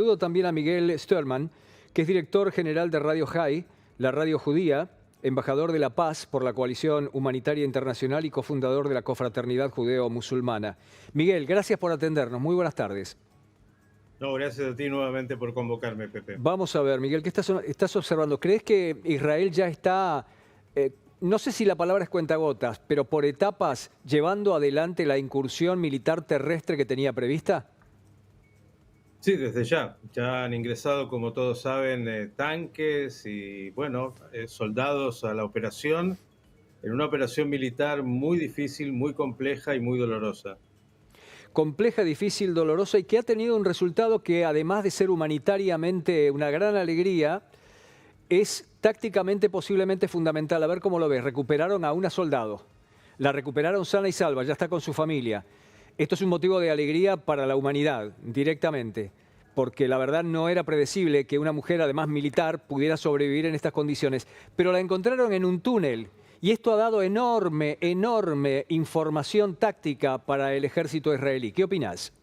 Saludo también a Miguel Sturman, que es director general de Radio High, la radio judía, embajador de la paz por la Coalición Humanitaria Internacional y cofundador de la Confraternidad Judeo-Musulmana. Miguel, gracias por atendernos. Muy buenas tardes. No, gracias a ti nuevamente por convocarme, Pepe. Vamos a ver, Miguel, ¿qué estás observando? ¿Crees que Israel ya está, no sé si la palabra es cuentagotas, pero por etapas llevando adelante la incursión militar terrestre que tenía prevista? Sí, desde ya. Ya han ingresado, como todos saben, tanques y, bueno, soldados a la operación, en una operación militar muy difícil, muy compleja y muy dolorosa. Compleja, difícil, dolorosa y que ha tenido un resultado que, además de ser humanitariamente una gran alegría, es tácticamente posiblemente fundamental. A ver cómo lo ves. Recuperaron a una soldado. La recuperaron sana y salva, ya está con su familia. Esto es un motivo de alegría para la humanidad, directamente, porque la verdad no era predecible que una mujer, además militar, pudiera sobrevivir en estas condiciones. Pero la encontraron en un túnel y esto ha dado enorme información táctica para el ejército israelí. ¿Qué opinás?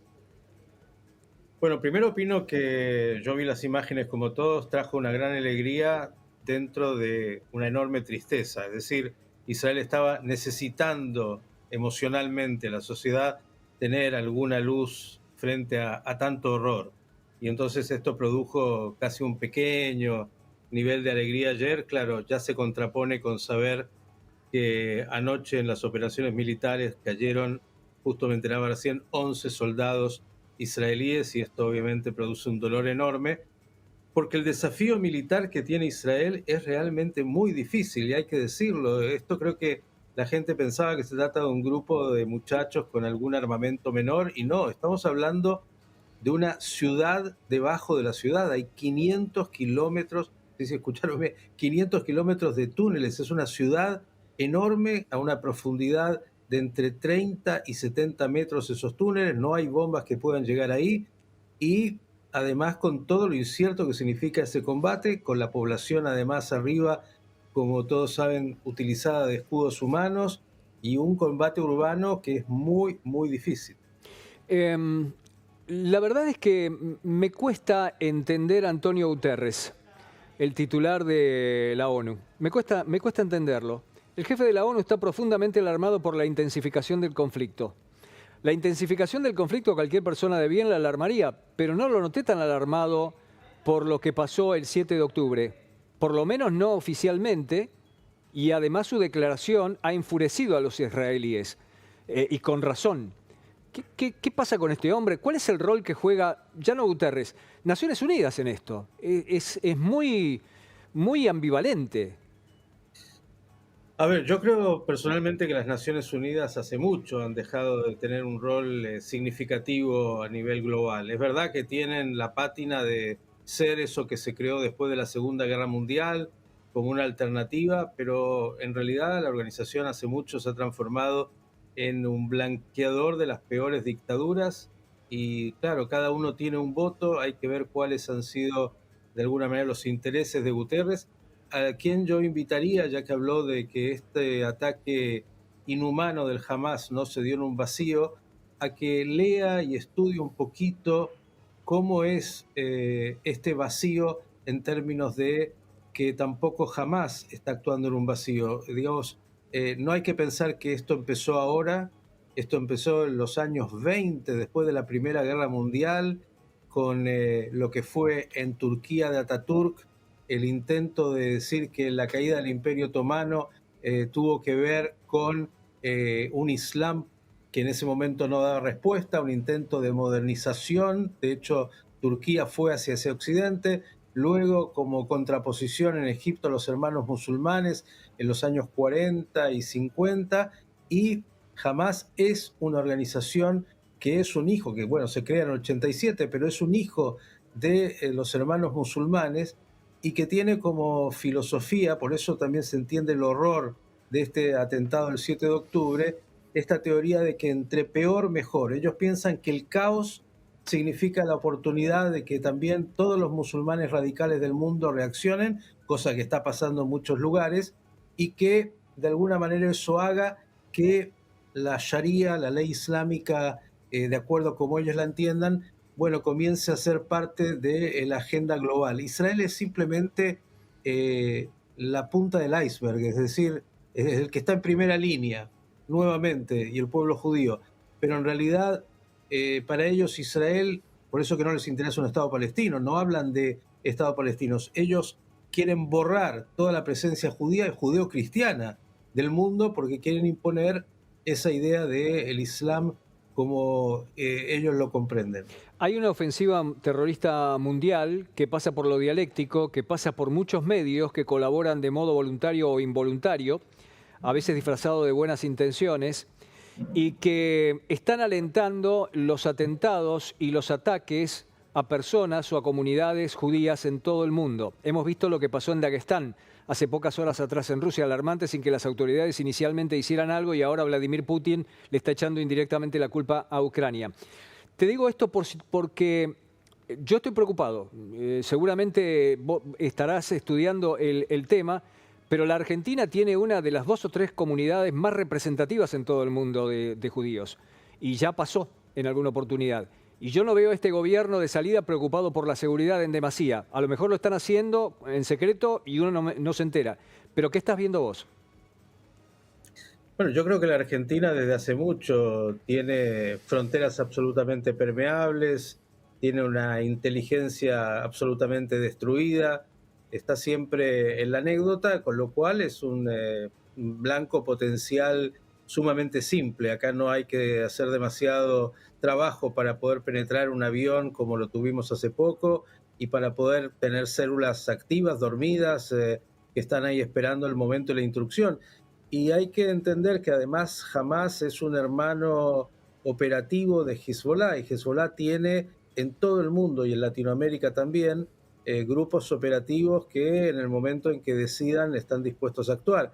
Bueno, primero opino que yo vi las imágenes como todos, trajo una gran alegría dentro de una enorme tristeza. Es decir, Israel estaba necesitando emocionalmente la sociedad tener alguna luz frente a tanto horror. Y entonces esto produjo casi un pequeño nivel de alegría ayer. Claro, ya se contrapone con saber que anoche en las operaciones militares cayeron, justo me enteraba recién, 11 soldados israelíes, y esto obviamente produce un dolor enorme, porque el desafío militar que tiene Israel es realmente muy difícil, y hay que decirlo. Esto creo que la gente pensaba que se trata de un grupo de muchachos con algún armamento menor, y no, estamos hablando de una ciudad debajo de la ciudad. Hay 500 kilómetros, si escucharon bien, 500 kilómetros de túneles. Es una ciudad enorme a una profundidad de entre 30 y 70 metros esos túneles. No hay bombas que puedan llegar ahí. Y además, con todo lo incierto que significa ese combate, con la población además arriba, como todos saben, utilizada de escudos humanos, y un combate urbano que es muy, muy difícil. Em, la verdad es que me cuesta entender a Antonio Guterres, el titular de la ONU. Me cuesta entenderlo. El jefe de la ONU está profundamente alarmado por la intensificación del conflicto. La intensificación del conflicto a cualquier persona de bien la alarmaría, pero no lo noté tan alarmado por lo que pasó el 7 de octubre. Por lo menos no oficialmente, y además su declaración ha enfurecido a los israelíes, y con razón. ¿Qué pasa con este hombre? ¿Cuál es el rol que juega, ya no Guterres, Naciones Unidas en esto? Es muy ambivalente. A ver, yo creo personalmente que las Naciones Unidas hace mucho han dejado de tener un rol significativo a nivel global. Es verdad que tienen la pátina de ser eso que se creó después de la Segunda Guerra Mundial como una alternativa, pero en realidad la organización hace mucho se ha transformado en un blanqueador de las peores dictaduras, y claro, cada uno tiene un voto. Hay que ver cuáles han sido de alguna manera los intereses de Guterres, a quien yo invitaría, ya que habló de que este ataque inhumano del Hamas no se dio en un vacío, a que lea y estudie un poquito cómo es este vacío en términos de que tampoco Hamas está actuando en un vacío. Digamos, no hay que pensar que esto empezó ahora. Esto empezó en los años 20, después de la Primera Guerra Mundial, con lo que fue en Turquía de Ataturk, el intento de decir que la caída del Imperio Otomano tuvo que ver con un Islam que en ese momento no daba respuesta, un intento de modernización. De hecho, Turquía fue hacia ese occidente. Luego, como contraposición en Egipto, los hermanos musulmanes en los años 40 y 50. Y Hamas es una organización que es un hijo, que bueno, se crea en el 87, pero es un hijo de los hermanos musulmanes, y que tiene como filosofía, por eso también se entiende el horror de este atentado del 7 de octubre, esta teoría de que entre peor, mejor. Ellos piensan que el caos significa la oportunidad de que también todos los musulmanes radicales del mundo reaccionen, cosa que está pasando en muchos lugares, y que de alguna manera eso haga que la Sharia, la ley islámica, de acuerdo como ellos la entiendan, bueno, comience a ser parte de la agenda global. Israel es simplemente la punta del iceberg, es decir, es el que está en primera línea, nuevamente, y el pueblo judío. Pero en realidad, para ellos Israel, por eso que no les interesa un Estado palestino, no hablan de Estado palestinos. Ellos quieren borrar toda la presencia judía y judeo-cristiana del mundo porque quieren imponer esa idea del Islam como ellos lo comprenden. Hay una ofensiva terrorista mundial que pasa por lo dialéctico, que pasa por muchos medios que colaboran de modo voluntario o involuntario, a veces disfrazado de buenas intenciones, y que están alentando los atentados y los ataques a personas o a comunidades judías en todo el mundo. Hemos visto lo que pasó en Daguestán hace pocas horas atrás en Rusia, alarmante, sin que las autoridades inicialmente hicieran algo, y ahora Vladimir Putin le está echando indirectamente la culpa a Ucrania. Te digo esto porque yo estoy preocupado. Seguramente vos estarás estudiando el tema, pero la Argentina tiene una de las 2 o 3 comunidades más representativas en todo el mundo de judíos. Y ya pasó en alguna oportunidad. Y yo no veo a este gobierno de salida preocupado por la seguridad en demasía. A lo mejor lo están haciendo en secreto y uno no se entera. Pero ¿qué estás viendo vos? Bueno, yo creo que la Argentina desde hace mucho tiene fronteras absolutamente permeables, tiene una inteligencia absolutamente destruida, está siempre en la anécdota, con lo cual es un blanco potencial sumamente simple. Acá no hay que hacer demasiado trabajo para poder penetrar un avión como lo tuvimos hace poco y para poder tener células activas, dormidas, que están ahí esperando el momento de la instrucción. Y hay que entender que además Hamas es un hermano operativo de Hezbollah, y Hezbollah tiene en todo el mundo y en Latinoamérica también grupos operativos que en el momento en que decidan están dispuestos a actuar.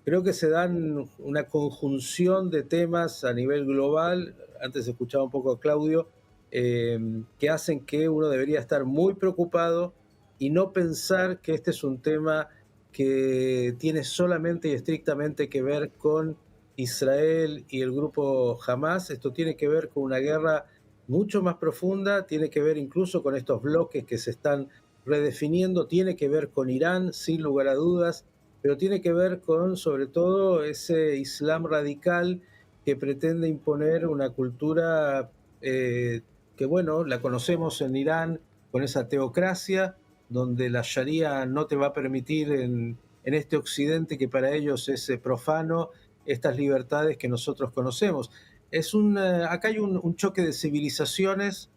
Creo que se dan una conjunción de temas a nivel global, antes escuchaba un poco a Claudio, que hacen que uno debería estar muy preocupado y no pensar que este es un tema que tiene solamente y estrictamente que ver con Israel y el grupo Hamas. Esto tiene que ver con una guerra mucho más profunda, tiene que ver incluso con estos bloques que se están redefiniendo, tiene que ver con Irán, sin lugar a dudas, pero tiene que ver con, sobre todo, ese Islam radical que pretende imponer una cultura que, bueno, la conocemos en Irán con esa teocracia, donde la Sharia no te va a permitir en este occidente que para ellos es profano, estas libertades que nosotros conocemos. Acá hay un choque de civilizaciones,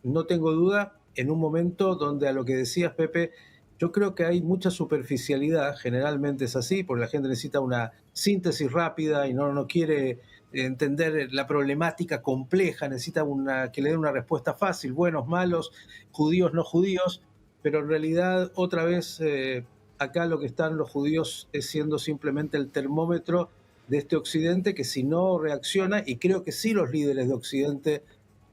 no tengo duda, en un momento donde a lo que decías, Pepe, yo creo que hay mucha superficialidad, generalmente es así, porque la gente necesita una síntesis rápida y no quiere entender la problemática compleja, necesita que le den una respuesta fácil, buenos, malos, judíos, no judíos, pero en realidad otra vez acá lo que están los judíos es siendo simplemente el termómetro de este occidente que si no reacciona, y creo que sí los líderes de occidente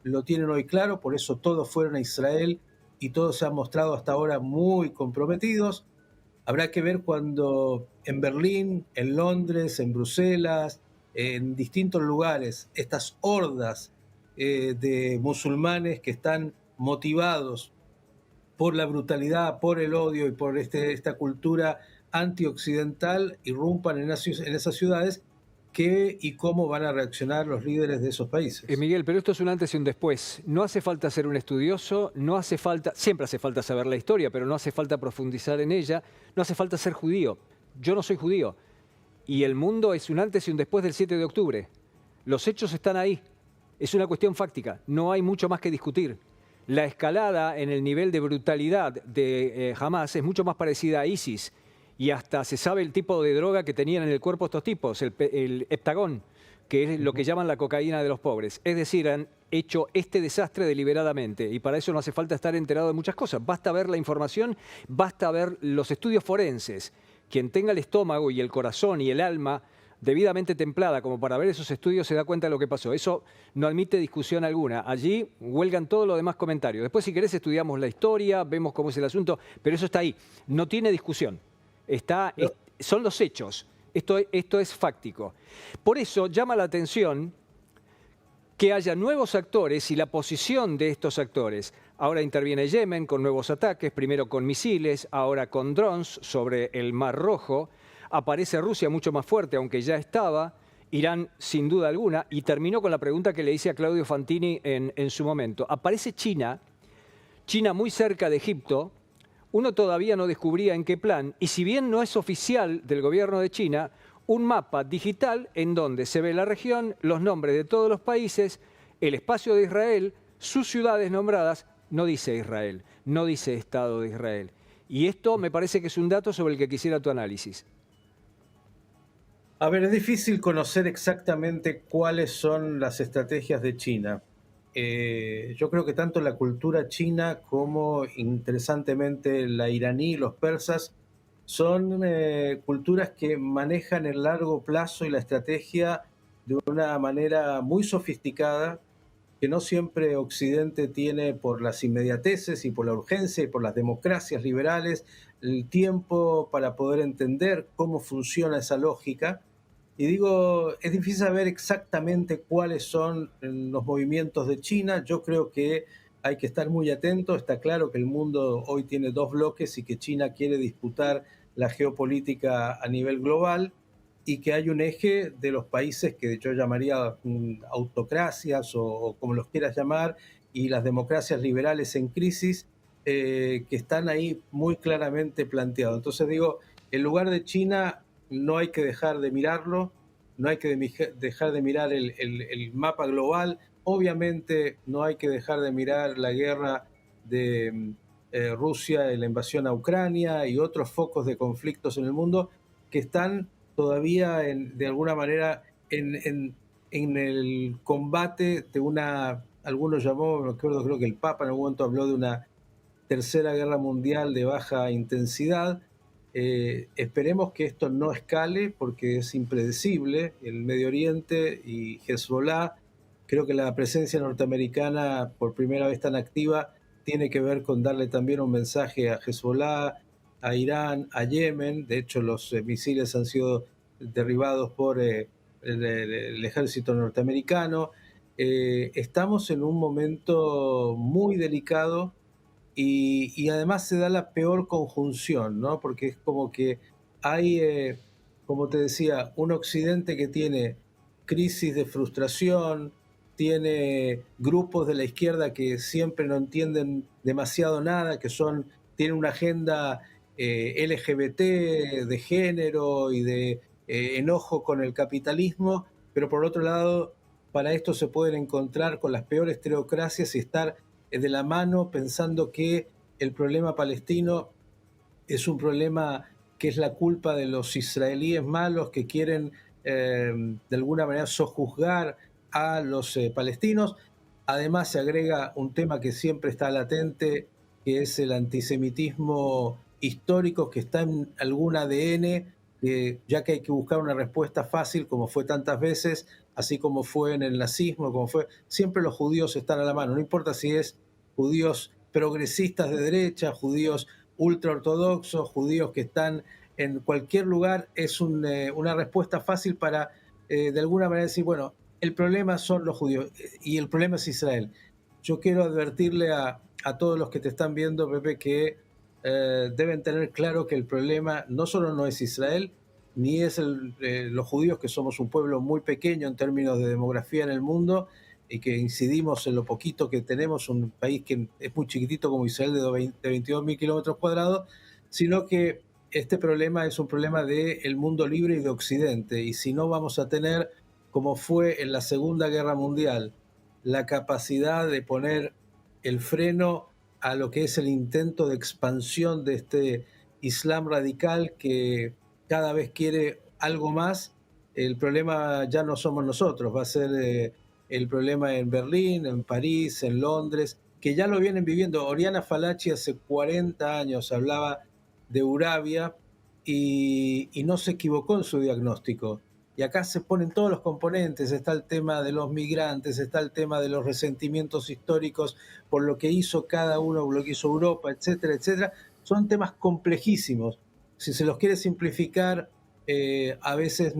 lo tienen hoy claro, por eso todos fueron a Israel y todos se han mostrado hasta ahora muy comprometidos. Habrá que ver cuando en Berlín, en Londres, en Bruselas, en distintos lugares, estas hordas de musulmanes que están motivados por la brutalidad, por el odio y por esta cultura antioccidental irrumpan en esas ciudades, qué y cómo van a reaccionar los líderes de esos países. Miguel, pero esto es un antes y un después. No hace falta ser un estudioso, no hace falta, siempre hace falta saber la historia, pero no hace falta profundizar en ella, no hace falta ser judío. Yo no soy judío. Y el mundo es un antes y un después del 7 de octubre. Los hechos están ahí. Es una cuestión fáctica. No hay mucho más que discutir. La escalada en el nivel de brutalidad de Hamas es mucho más parecida a ISIS. Y hasta se sabe el tipo de droga que tenían en el cuerpo estos tipos, el heptagón, que es lo que llaman la cocaína de los pobres. Es decir, han hecho este desastre deliberadamente, y para eso no hace falta estar enterado de muchas cosas. Basta ver la información, basta ver los estudios forenses. Quien tenga el estómago y el corazón y el alma debidamente templada como para ver esos estudios se da cuenta de lo que pasó. Eso no admite discusión alguna. Allí huelgan todos los demás comentarios. Después, si querés, estudiamos la historia, vemos cómo es el asunto, pero eso está ahí. No tiene discusión. Son los hechos. Esto es fáctico. Por eso llama la atención que haya nuevos actores y la posición de estos actores. Ahora interviene Yemen con nuevos ataques, primero con misiles, ahora con drones sobre el Mar Rojo. Aparece Rusia mucho más fuerte, aunque ya estaba. Irán, sin duda alguna. Y terminó con la pregunta que le hice a Claudio Fantini en su momento. Aparece China, China muy cerca de Egipto. Uno todavía no descubría en qué plan. Y si bien no es oficial del gobierno de China, un mapa digital en donde se ve la región, los nombres de todos los países, el espacio de Israel, sus ciudades nombradas, no dice Israel, no dice Estado de Israel. Y esto me parece que es un dato sobre el que quisiera tu análisis. A ver, es difícil conocer exactamente cuáles son las estrategias de China. Yo creo que tanto la cultura china como, interesantemente, la iraní y los persas son culturas que manejan el largo plazo y la estrategia de una manera muy sofisticada, que no siempre Occidente tiene por las inmediateces y por la urgencia y por las democracias liberales el tiempo para poder entender cómo funciona esa lógica. Y digo, es difícil saber exactamente cuáles son los movimientos de China. Yo creo que hay que estar muy atento. Está claro que el mundo hoy tiene dos bloques y que China quiere disputar la geopolítica a nivel global y que hay un eje de los países que yo llamaría autocracias o como los quieras llamar, y las democracias liberales en crisis, que están ahí muy claramente planteados. Entonces digo, el lugar de China no hay que dejar de mirarlo, no hay que dejar de mirar el mapa global. Obviamente no hay que dejar de mirar la guerra de Rusia, la invasión a Ucrania y otros focos de conflictos en el mundo que están todavía de alguna manera en el combate de algunos llamó, me acuerdo, creo que el Papa en algún momento habló de una tercera guerra mundial de baja intensidad. Esperemos que esto no escale porque es impredecible. El Medio Oriente y Hezbollah, creo que la presencia norteamericana por primera vez tan activa tiene que ver con darle también un mensaje a Hezbollah, a Irán, a Yemen. De hecho, los misiles han sido derribados por el ejército norteamericano. Estamos en un momento muy delicado y además se da la peor conjunción, ¿no? Porque es como que hay, como te decía, un Occidente que tiene crisis de frustración, tiene grupos de la izquierda que siempre no entienden demasiado nada, tienen una agenda LGBT, de género y de enojo con el capitalismo, pero por otro lado, para esto se pueden encontrar con las peores teocracias y estar de la mano pensando que el problema palestino es un problema que es la culpa de los israelíes malos que quieren de alguna manera sojuzgar a los palestinos. Además se agrega un tema que siempre está latente, que es el antisemitismo histórico que está en algún ADN, ya que hay que buscar una respuesta fácil, como fue tantas veces, así como fue en el nazismo, siempre los judíos están a la mano, no importa si es judíos progresistas de derecha, judíos ultraortodoxos, judíos que están en cualquier lugar, es una respuesta fácil para de alguna manera decir, bueno, el problema son los judíos y el problema es Israel. Yo quiero advertirle a todos los que te están viendo, Pepe, que deben tener claro que el problema no solo no es Israel, ni es los judíos, que somos un pueblo muy pequeño en términos de demografía en el mundo y que incidimos en lo poquito que tenemos, un país que es muy chiquitito como Israel de 22.000 kilómetros cuadrados, sino que este problema es un problema del mundo libre y de Occidente. Y si no vamos a tener, como fue en la Segunda Guerra Mundial, la capacidad de poner el freno a lo que es el intento de expansión de este Islam radical que cada vez quiere algo más, el problema ya no somos nosotros, va a ser el problema en Berlín, en París, en Londres, que ya lo vienen viviendo. Oriana Fallaci hace 40 años hablaba de Eurabia y no se equivocó en su diagnóstico. Y acá se ponen todos los componentes, está el tema de los migrantes, está el tema de los resentimientos históricos por lo que hizo cada uno, lo que hizo Europa, etcétera, etcétera. Son temas complejísimos. Si se los quiere simplificar, a veces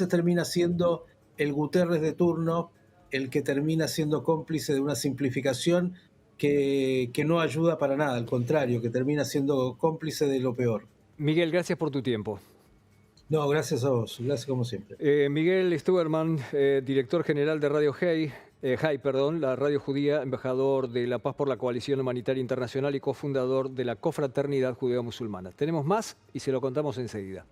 termina siendo el Guterres de turno el que termina siendo cómplice de una simplificación que no ayuda para nada, al contrario, que termina siendo cómplice de lo peor. Miguel, gracias por tu tiempo. No, gracias a vos, gracias como siempre. Miguel Stuberman, director general de Radio High, la radio judía, embajador de la paz por la Coalición Humanitaria Internacional y cofundador de la Confraternidad Judeo-Musulmana. Tenemos más y se lo contamos enseguida.